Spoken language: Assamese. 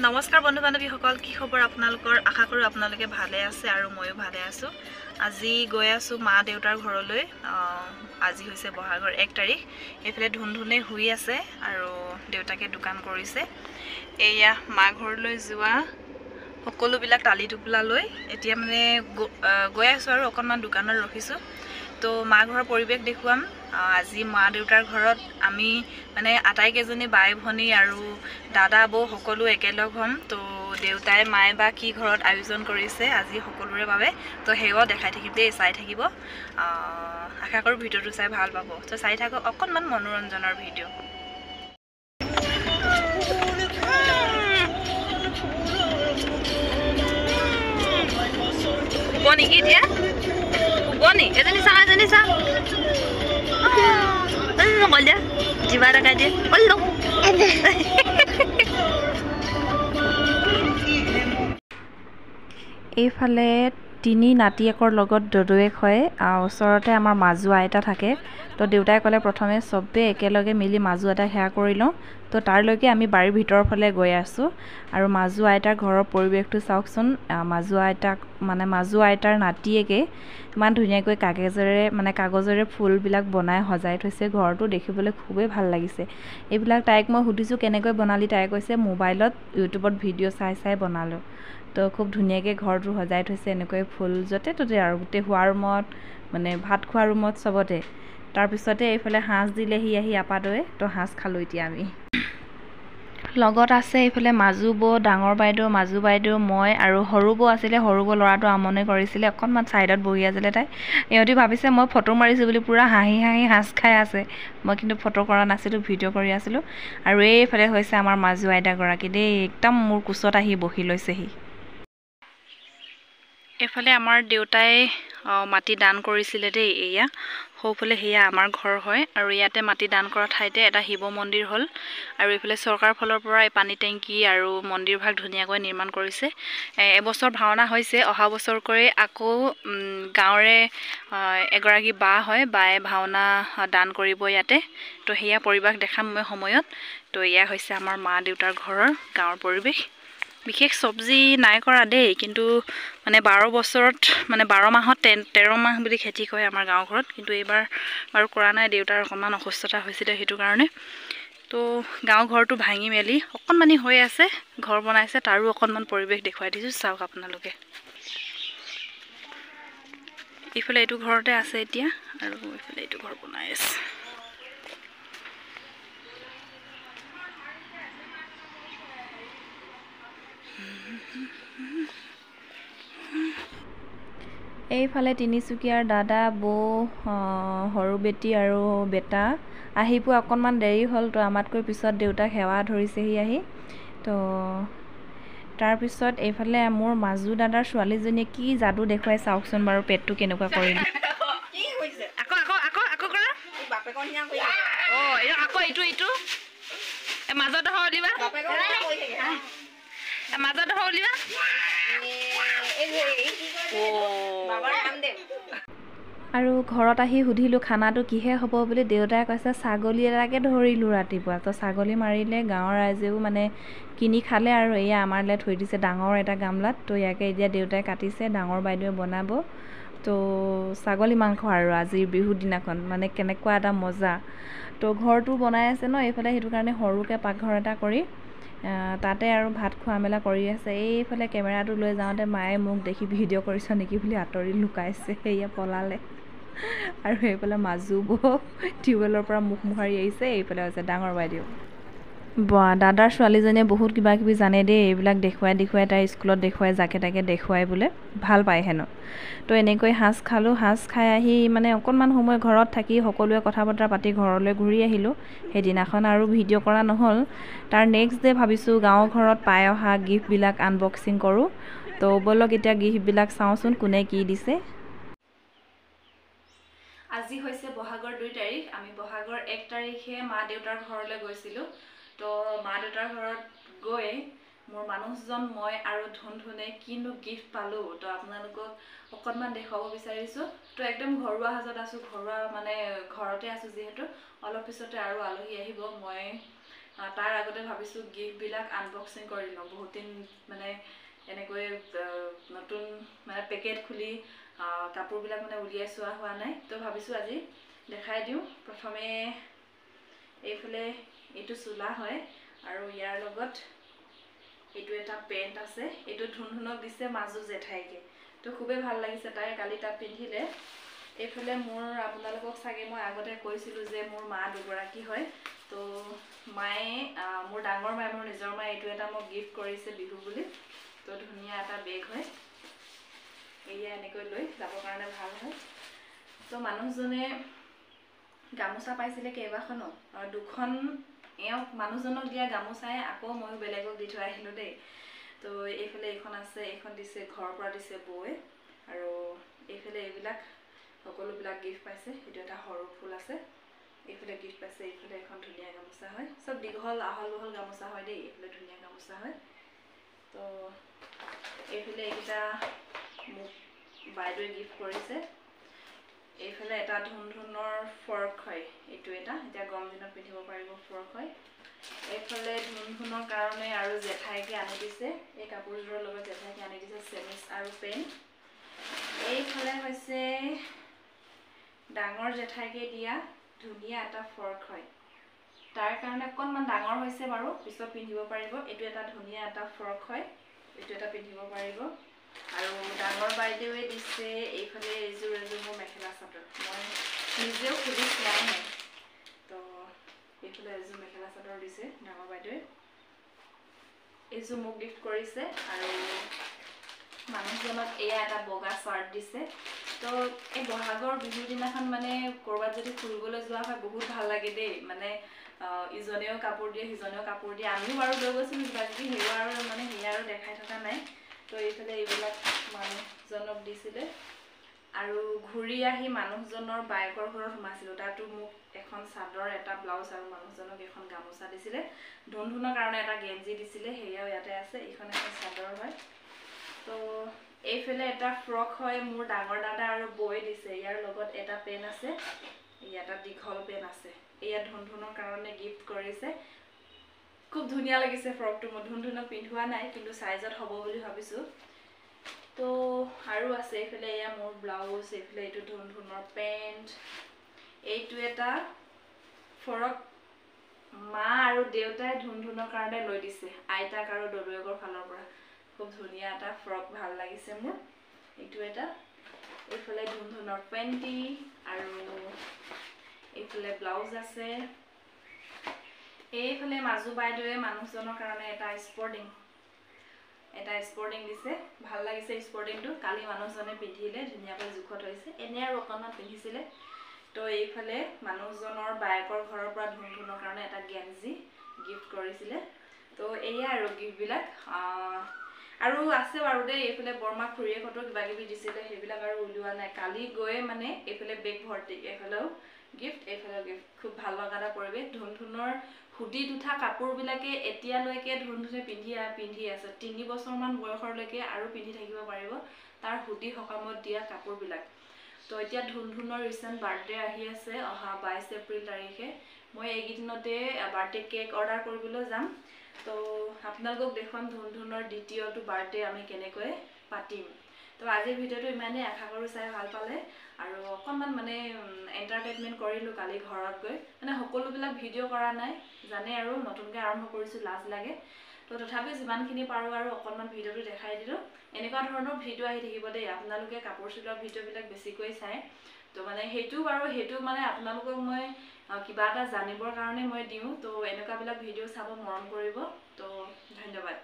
নমস্কাৰ বন্ধু বান্ধৱীসকল, কি খবৰ আপোনালোকৰ? আশা কৰোঁ আপোনালোকে ভালে আছে আৰু ময়ো ভালে আছোঁ। আজি গৈ আছোঁ মা দেউতাৰ ঘৰলৈ। আজি হৈছে বহাগৰ 1 তাৰিখ। এইফালে ধুনধুনে শুই আছে আৰু দেউতাকে দোকান কৰিছে। এয়া মা ঘৰলৈ যোৱা সকলোবিলাক টালি টোপোলা লৈ এতিয়া মানে গৈ আছোঁ আৰু অকণমান দোকানত ৰখিছোঁ। তো মা ঘৰৰ পৰিৱেশ দেখুৱাম। আজি মা দেউতাৰ ঘৰত আমি মানে আটাইকেইজনী বাই ভনী আৰু দাদা বৌ সকলো একেলগ হ'ম। তো দেউতাই মায়ে বা কি ঘৰত আয়োজন কৰিছে আজি সকলোৰে বাবে, তো সেয়াও দেখাই থাকিম দেই, চাই থাকিব। আশা কৰোঁ ভিডিঅ'টো চাই ভাল পাব। তো চাই থাকক, অকণমান মনোৰঞ্জনৰ ভিডিঅ'। শুব নেকি এতিয়া? শুব নি? এজনী চা এজনী চা কলিয়া জিভা দেখাই দিয়ে। এইফালে তিনি নাতিয়েকৰ লগত দদৈয়েক হয়। ওচৰতে আমাৰ মাজু আইতা থাকে। তো দেউতাই ক'লে প্ৰথমে চবেই একেলগে মিলি মাজু আইতাক সেৱা কৰি লওঁ। তো তাৰলৈকে আমি বাৰীৰ ভিতৰৰ ফালে গৈ আছোঁ আৰু মাজু আইতাৰ ঘৰৰ পৰিৱেশটো চাওকচোন। মাজু আইতাৰ নাতিয়েকে ইমান ধুনীয়াকৈ কাগজেৰে ফুলবিলাক বনাই সজাই থৈছে। ঘৰটো দেখিবলৈ খুবেই ভাল লাগিছে। এইবিলাক তাইক মই সুধিছোঁ কেনেকৈ বনালি, তাই কৈছে মোবাইলত ইউটিউবত ভিডিঅ' চাই বনালোঁ। তো খুব ধুনীয়াকৈ ঘৰটো সজাই থৈছে এনেকৈ ফুল য'তে ত'তে আৰু গোটেই শোৱাৰ ৰুমত, ভাত খোৱাৰ ৰুমত চবতে। তাৰপিছতে এইফালে সাঁজ দিলেহি আহি আপাদৈ। তো সাঁজ খালোঁ এতিয়া আমি। লগত আছে এইফালে মাজু বৌ, ডাঙৰ বাইদেউ, মাজু বাইদেউ, মই আৰু সৰু বৌ আছিলে। সৰু বৌ ল'ৰাটো আমনি কৰিছিলে, অকণমান ছাইডত বহি আছিলে তাই। ইহঁতি ভাবিছে মই ফটো মাৰিছোঁ বুলি, পূৰা হাঁহি সাঁজ খাই আছে। মই কিন্তু ফটো কৰা নাছিলোঁ, ভিডিঅ' কৰি আছিলোঁ। আৰু এইফালে হৈছে আমাৰ মাজু আইতাগৰাকী দেই, একদম মোৰ কোচত আহি বহি লৈছেহি। এইফালে আমাৰ দেউতাই মাটি দান কৰিছিলে দেই। এয়া সৌফালে সেয়া আমাৰ ঘৰ হয় আৰু ইয়াতে মাটি দান কৰা ঠাইতে এটা শিৱ মন্দিৰ হ'ল। আৰু এইফালে চৰকাৰৰ ফালৰ পৰা এই পানী টেংকি আৰু মন্দিৰভাগ ধুনীয়াকৈ নিৰ্মাণ কৰিছে। এবছৰ ভাওনা হৈছে, অহা বছৰকৈ আকৌ গাঁৱৰে এগৰাকী বা হয়, বায়ে ভাওনা দান কৰিব ইয়াতে। তো সেয়া পৰিৱেশ দেখাম মই সময়ত। তো এয়া হৈছে আমাৰ মা দেউতাৰ ঘৰৰ গাঁৱৰ পৰিৱেশ। বিশেষ চব্জি নাই কৰা দেই, কিন্তু 12 বছৰত 12 মাহত 13 মাহ বুলি খেতি কৰে আমাৰ গাঁও ঘৰত। কিন্তু এইবাৰ বাৰু কৰা নাই, দেউতাৰ অকণমান অসুস্থতা হৈছিলে সেইটো কাৰণে। তো গাঁও ঘৰটো ভাঙি মেলি অকণমানি হৈ আছে, ঘৰ বনাইছে, তাৰো অকণমান পৰিৱেশ দেখুৱাই দিছোঁ, চাওক আপোনালোকে। এইফালে এইটো ঘৰতে আছে এতিয়া আৰু এইফালে এইটো ঘৰ বনাই আছে। এইফালে তিনিচুকীয়াৰ দাদা বৌ, সৰু বেটি আৰু বেটা আহি পোৱা অকণমান দেৰি হ'ল। তো আমাতকৈ পিছত দেউতাক সেৱা ধৰিছেহি আহি। তো তাৰপিছত এইফালে মোৰ মাজু দাদাৰ ছোৱালীজনীয়ে কি যাদু দেখুৱাই চাওকচোন বাৰু, পেটটো কেনেকুৱা কৰিলে। আৰু ঘৰত আহি সুধিলোঁ খানাটো কিহে হ'ব বুলি। দেউতাই কৈছে ছাগলী এটাকে ধৰিলোঁ ৰাতিপুৱা। তো ছাগলী মাৰিলে, গাঁৱৰ ৰাইজেও কিনি খালে আৰু এয়া আমাৰলৈ থৈ দিছে ডাঙৰ এটা গামলাত। তো ইয়াকে এতিয়া দেউতাই কাটিছে, ডাঙৰ বাইদেৱে বনাব। তো ছাগলী মাংস আৰু আজিৰ বিহুৰ দিনাখন কেনেকুৱা এটা মজা। তো ঘৰটো বনাই আছে ন এইফালে, সেইটো কাৰণে সৰুকৈ পাকঘৰ এটা কৰি তাতে আৰু ভাত খোৱা মেলা কৰি আছে। এইফালে কেমেৰাটো লৈ যাওঁতে মায়ে মোক দেখি ভিডিঅ' কৰিছ নেকি বুলি আঁতৰি লুকাইছে, সেয়া পলালে। আৰু এইফালে মাজু বৌ টিউবৱেলৰ পৰা মুখ মোহাৰি আহিছে। এইফালে হৈছে ডাঙৰ বাইদেউ। দাদাৰ ছোৱালীজনীয়ে বহুত কিবা কিবি জানে দেই, এইবিলাক দেখুৱাই তাই স্কুলত দেখুৱাই, যাকে তাকে দেখুৱাই বোলে, ভাল পায় হেনো। তো এনেকৈ সাঁজ খালোঁ। সাঁজ খাই আহি অকণমান সময় ঘৰত থাকি সকলোৱে কথা বতৰা পাতি ঘৰলৈ ঘূৰি আহিলোঁ। সেইদিনাখন আৰু ভিডিঅ' কৰা নহ'ল। তাৰ নেক্সট ডে ভাবিছোঁ গাঁৱৰ ঘৰত পাই অহা গিফ্টবিলাক আনবক্সিং কৰোঁ। তো ব'লক এতিয়া গিফ্টবিলাক চাওঁচোন কোনে কি দিছে। আজি হৈছে বহাগৰ 2 তাৰিখ। আমি বহাগৰ 1 তাৰিখে মা দেউতাৰ ঘৰলৈ গৈছিলোঁ। তো মা দেউতাৰ ঘৰত গৈ মোৰ মানুহজন, মই আৰু ধুনধুনে কিনো গিফ্ট পালোঁ, তো আপোনালোকক অকণমান দেখুৱাব বিচাৰিছোঁ। তো একদম ঘৰুৱা সাজত আছোঁ, ঘৰতে আছোঁ যিহেতু। অলপ পিছতে আৰু আলহী আহিব। মই তাৰ আগতে ভাবিছোঁ গিফ্টবিলাক আনবক্সিং কৰি লওঁ। বহুত দিন মানে এনেকৈ নতুন মানে পেকেট খুলি কাপোৰবিলাক মানে উলিয়াই চোৱা হোৱা নাই। তো ভাবিছোঁ আজি দেখাই দিওঁ। প্ৰথমে এইফালে এইটো চোলা হয় আৰু ইয়াৰ লগত এইটো এটা পেণ্ট আছে। এইটো ধুনধুনক দিছে মাজু জেঠাইকে। তো খুবেই ভাল লাগিছে তাই কালি তাত পিন্ধিলে। এইফালে মোৰ আপোনালোকক চাগে মই আগতে কৈছিলোঁ যে মোৰ মা দুগৰাকী হয়। তো মায়ে মোৰ ডাঙৰ মায়ে মোৰ নিজৰ মায়ে এইটো এটা মোক গিফ্ট কৰিছে বিহু বুলি। তো ধুনীয়া এটা বেগ হয়, এয়া এনেকৈ লৈ যাবৰ কাৰণে ভাল হয়। তো মানুহজনে গামোচা পাইছিলে কেইবাখনো, আৰু দুখন এওঁক মানুহজনক দিয়া গামোচাই আকৌ ময়ো বেলেগক দি থৈ আহিলোঁ দেই। তো এইফালে এইখন আছে, এইখন দিছে ঘৰৰ পৰা দিছে বৌয়ে, আৰু এইফালে এইবিলাক সকলোবিলাক গিফ্ট পাইছে। এইটো এটা সৰু ফুল আছে, এইফালে গিফ্ট পাইছে। এইফালে এখন ধুনীয়া গামোচা হয়, চব দীঘল আহল বহল গামোচা হয় দেই। এইফালে ধুনীয়া গামোচা হয়। তো এইফালে এইকেইটা মোক বাইদেৱে গিফ্ট কৰিছে। এইফালে এটা ধুনধুনৰ ফ্ৰক হয়, এইটো এটা এতিয়া গৰম দিনত পিন্ধিব পাৰিব ফ্ৰক হয়। এইফালে ধুনধুনৰ কাৰণে আৰু জেঠাইকে আনি দিছে, এই কাপোৰযোৰৰ লগত জেঠাইকে আনি দিছে চেমিজ আৰু পেণ্ট। এইফালে হৈছে ডাঙৰ জেঠাইকে দিয়া ধুনীয়া এটা ফ্ৰক হয়, তাৰ কাৰণে অকণমান ডাঙৰ হৈছে বাৰু, পিছত পিন্ধিব পাৰিব। এইটো এটা ধুনীয়া এটা ফ্ৰক হয়, এইটো এটা পিন্ধিব পাৰিব। আৰু ডাঙৰ বাইদেৱে দিছে এইফালে এযোৰ মোৰ মেখেলা চাদৰ। মই নিজেও খুলি চোৱাই নাই। তো এইফালে এযোৰ মেখেলা চাদৰ দিছে ডাঙৰ বাইদেৱে, এইযোৰ মোক গিফ্ট কৰিছে। আৰু মানুহজনক এয়া এটা বগা চাৰ্ট দিছে। তো এই বহাগৰ বিহুৰ দিনাখন মানে ক'ৰবাত যদি ফুৰিবলৈ যোৱা হয় বহুত ভাল লাগে দেই। মানে ইজনেও কাপোৰ দিয়ে, সিজনেও কাপোৰ দিয়ে। আমিও বাৰু লৈ গৈছিলোঁ কিবা কিবি, সেয়া আৰু মানে সেয়া আৰু দেখাই থকা নাই। তো এইফালে এইবিলাক মানুহজনক দিছিলে। আৰু ঘূৰি আহি মানুহজনৰ বায়েকৰ ঘৰত সোমাইছিলোঁ, তাতো মোক এখন চাদৰ, এটা ব্লাউজ আৰু মানুহজনক এখন গামোচা দিছিলে। ধুনধুনৰ কাৰণে এটা গেঞ্জি দিছিলে, সেয়াও ইয়াতে আছে। এইখন এখন চাদৰ হয়। তো এইফালে এটা ফ্ৰক হয়, মোৰ ডাঙৰ দাদা আৰু বৌয়ে দিছে। ইয়াৰ লগত এটা পেন আছে, ইয়াত এটা দীঘল পেন আছে। এয়া ধুনধুনৰ কাৰণে গিফ্ট কৰিছে। খুব ধুনীয়া লাগিছে ফ্ৰকটো। মই ধুনধুনক পিন্ধোৱা নাই, কিন্তু চাইজত হ'ব বুলি ভাবিছোঁ। তো আৰু আছে এইফালে এয়া মোৰ ব্লাউজ, এইফালে এইটো ধুনধুনৰ পেণ্ট। এইটো এটা ফ্ৰক মা আৰু দেউতাই ধুনধুনৰ কাৰণে লৈ দিছে, আইতাক আৰু দদৌয়েকৰ ফালৰ পৰা। খুব ধুনীয়া এটা ফ্ৰক, ভাল লাগিছে মোৰ। এইটো এটা, এইফালে ধুনধুনৰ পেণ্টি, আৰু এইফালে ব্লাউজ আছে। এইফালে মাজু বাইদেৱে মানুহজনৰ কাৰণে এটা স্পৰ্টিং দিছে। ভাল লাগিছে স্পৰ্টিংটো। কালি মানুহজনে পিন্ধিলে, ধুনীয়াকৈ জোখত হৈছে। এনে আৰু অকণমান পিন্ধিছিলে। তো এইফালে মানুহজনৰ বায়েকৰ ঘৰৰ পৰা ধুনধুনৰ কাৰণে এটা গেঞ্জি গিফ্ট কৰিছিলে। তো এয়া আৰু গিফ্টবিলাক। আৰু আছে বাৰু দেই, এইফালে বৰমা খুৰীয়েকহঁতেও কিবা কিবি দিছিলে, সেইবিলাক আৰু উলিওৱা নাই। কালি গৈ মানে এইফালে বেগ ভৰ্তি, এইফালেও গিফ্ট, এইফালেও গিফ্ট। খুব ভাল লগা এটা পৰিৱেশ। ধুনধুনৰ সুদিত উঠা কাপোৰবিলাকে এতিয়ালৈকে ধুনধুনে পিন্ধি আছে। 3 বছৰমান বয়সলৈকে আৰু পিন্ধি থাকিব পাৰিব তাৰ সুদি সকামত দিয়া কাপোৰবিলাক। তো এতিয়া ধুনধুনৰ ৰিচেণ্ট বাৰ্থডে আহি আছে, অহা 22 এপ্ৰিল তাৰিখে। মই এইকেইদিনতে বাৰ্থডে কেক অৰ্ডাৰ কৰিবলৈ যাম। তো আপোনালোকক দেখুৱাম ধুনধুনৰ দ্বিতীয়টো বাৰ্থডে আমি কেনেকৈ পাতিম। তো আজিৰ ভিডিঅ'টো ইমানেই। আশা কৰোঁ চাই ভাল পালে। আৰু অকণমান মানে এণ্টাৰটেইনমেণ্ট কৰিলোঁ কালি ঘৰত গৈ। মানে সকলোবিলাক ভিডিঅ' কৰা নাই, জানে আৰু নতুনকৈ আৰম্ভ কৰিছোঁ, লাজ লাগে। তো তথাপিও যিমানখিনি পাৰোঁ আৰু অকণমান ভিডিঅ'টো দেখাই দিলোঁ। এনেকুৱা ধৰণৰ ভিডিঅ' আহি থাকিব দেই। আপোনালোকে কাপোৰ চিলোৱা ভিডিঅ'বিলাক বেছিকৈ চায়। তো মানে সেইটো মানে আপোনালোকক মই কিবা এটা জানিবৰ কাৰণে মই দিওঁ। তো এনেকুৱাবিলাক ভিডিঅ' চাব মৰম কৰিব। তো ধন্যবাদ।